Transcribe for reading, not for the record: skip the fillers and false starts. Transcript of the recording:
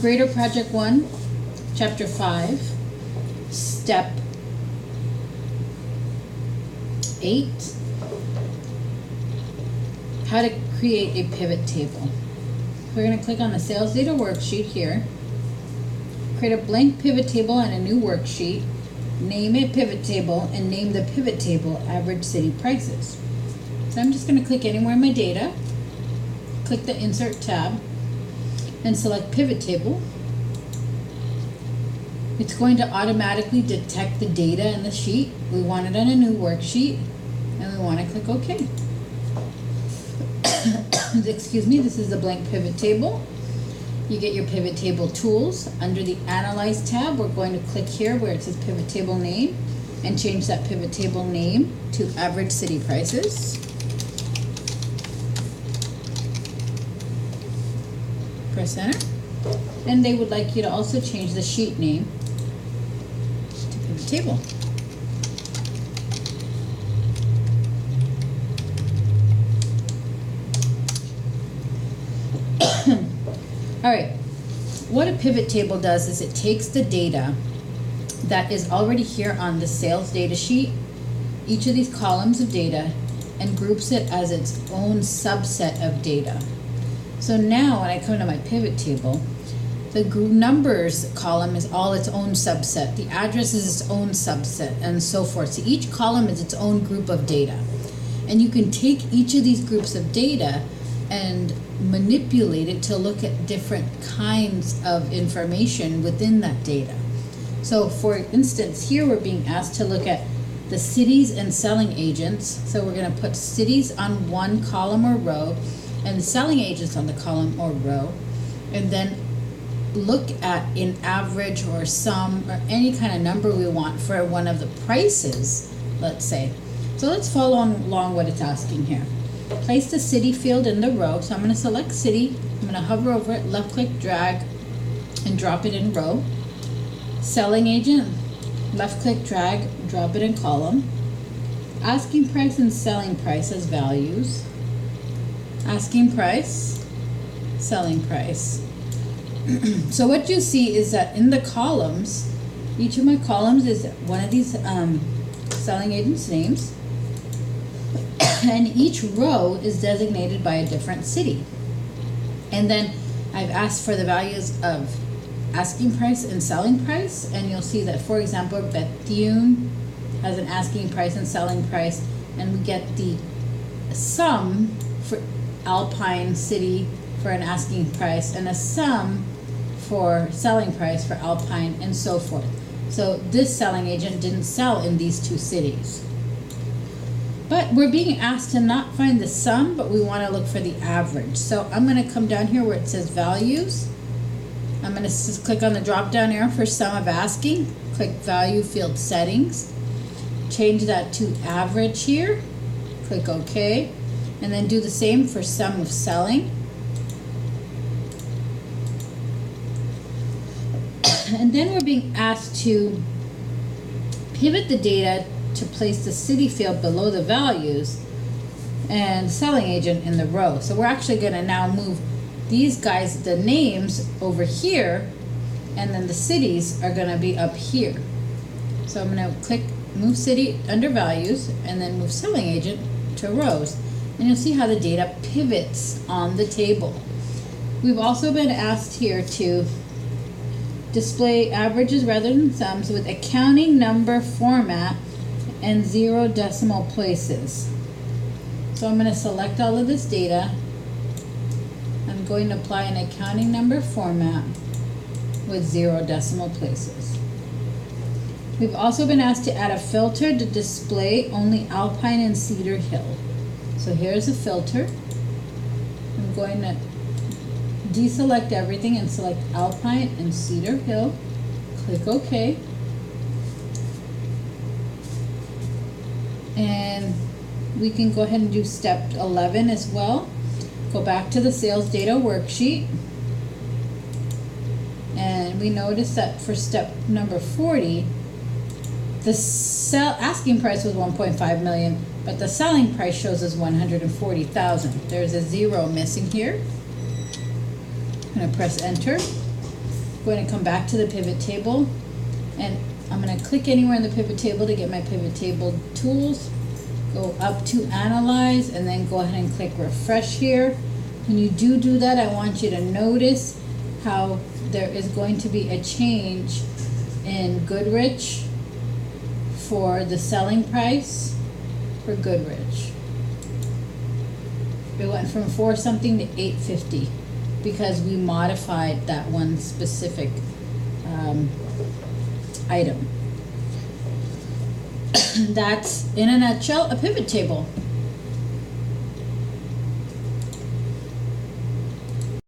Grader Project 1, Chapter 5, Step 8, how to create a pivot table. We're going to click on the sales data worksheet here, create a blank pivot table and a new worksheet, name it pivot table, and name the pivot table average city prices. So I'm just going to click anywhere in my data, click the insert tab, and select pivot table. It's going to automatically detect the data in the sheet. We want it on a new worksheet, and we want to click OK. Excuse me, this is the blank pivot table. You get your pivot table tools. Under the Analyze tab, we're going to click here where it says pivot table name and change that pivot table name to average city prices. Press enter. And they would like you to also change the sheet name to pivot table. All right, what a pivot table does is it takes the data that is already here on the sales data sheet, each of these columns of data, and groups it as its own subset of data. So now when I come to my pivot table, the numbers column is all its own subset, the address is its own subset, and so forth. So each column is its own group of data. And you can take each of these groups of data and manipulate it to look at different kinds of information within that data. So for instance, here we're being asked to look at the cities and selling agents. So we're going to put cities on one column or row and the selling agents on the column or row, and then look at an average or sum or any kind of number we want for one of the prices, let's say. So let's follow along what it's asking here. Place the city field in the row. So I'm going to select city. I'm going to hover over it, left click, drag, and drop it in row. Selling agent, left click, drag, drop it in column. Asking price and selling price as values. Asking price, selling price. So what you see is that in the columns, each of my columns is one of these selling agents' names. And each row is designated by a different city. And then I've asked for the values of asking price and selling price, and you'll see that, for example, Bethune has an asking price and selling price, and we get the sum for Alpine City for an asking price and a sum for selling price for Alpine, and so forth. So this selling agent didn't sell in these two cities. But we're being asked to not find the sum, but we want to look for the average. So I'm going to come down here where it says values. I'm going to just click on the drop down arrow for sum of asking. Click value field settings. Change that to average here. Click OK. And then do the same for sum of selling. And then we're being asked to pivot the data to place the city field below the values and selling agent in the row. So we're actually going to now move these guys, the names, over here, and then the cities are going to be up here. So I'm going to click move city under values and then move selling agent to rows, and you'll see how the data pivots on the table. We've also been asked here to display averages rather than sums with accounting number format and 0 decimal places. So I'm going to select all of this data. I'm going to apply an accounting number format with 0 decimal places. We've also been asked to add a filter to display only Alpine and Cedar Hill. So here's a filter. I'm going to deselect everything and select Alpine and Cedar Hill. Click OK. And we can go ahead and do step 11 as well. Go back to the sales data worksheet. And we notice that for step number 40, the asking price was 1.5 million, but the selling price shows as 140,000. There's a 0 missing here. I'm going to press enter. going to come back to the pivot table, and I'm going to click anywhere in the pivot table to get my pivot table tools. Go up to analyze, and then go ahead and click refresh here. When you do that, I want you to notice how there is going to be a change in Goodrich for the selling price for Goodrich. It went from 4 something to 850 because we modified that one specific item. That's, in a nutshell, a pivot table.